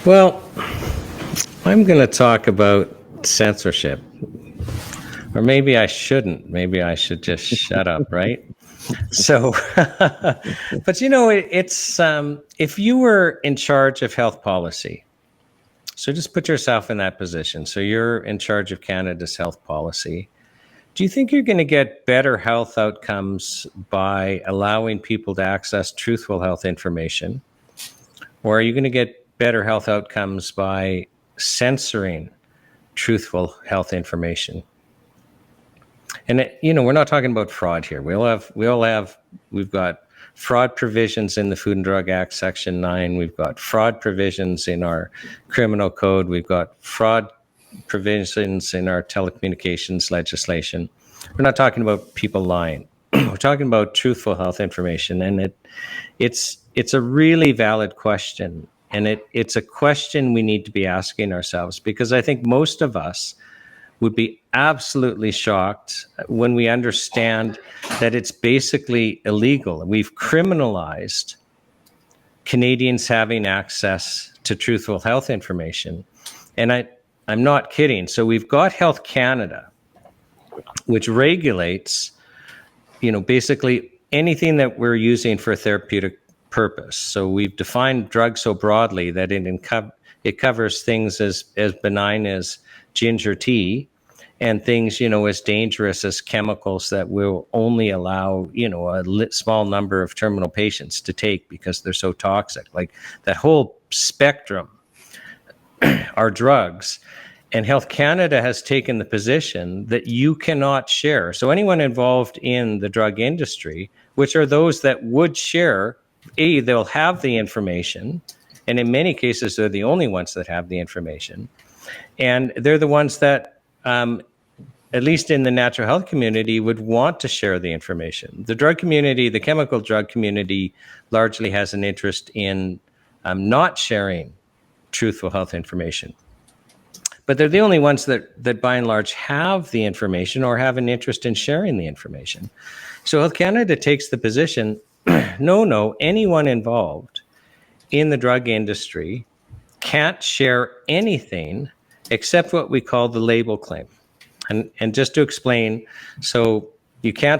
Well, I'm going to talk about censorship. Or maybe I shouldn't. Maybe I should just shut up, right? So, but you know, it's if you were in charge of health policy, so just put yourself in that position. So you're in charge of Canada's health policy. Do you think you're going to get better health outcomes by allowing people to access truthful health information? Or are you going to get better health outcomes by censoring truthful health information? And we're not talking about fraud here. We've got fraud provisions in the Food and Drug Act, Section 9. We've got fraud provisions in our criminal code. We've got fraud provisions in our telecommunications legislation. We're not talking about people lying. We're talking about truthful health information, and it's a really valid question, and it's a question we need to be asking ourselves, because I think most of us would be absolutely shocked when we understand that it's basically illegal. We've criminalized Canadians having access to truthful health information, and I'm not kidding. So we've got Health Canada, which regulates, basically anything that we're using for a therapeutic purpose. So we've defined drugs so broadly that it covers things as benign as ginger tea, and things, as dangerous as chemicals that will only allow, a small number of terminal patients to take because they're so toxic. Like that whole spectrum are drugs. And Health Canada has taken the position that you cannot share. So anyone involved in the drug industry, which are those that would share, they'll have the information. And in many cases, they're the only ones that have the information. And they're the ones that, at least in the natural health community, would want to share the information. The drug community, the chemical drug community, largely has an interest in not sharing truthful health information. But they're the only ones that by and large have the information or have an interest in sharing the information. So Health Canada takes the position, no, anyone involved in the drug industry can't share anything except what we call the label claim. And just to explain, so you can't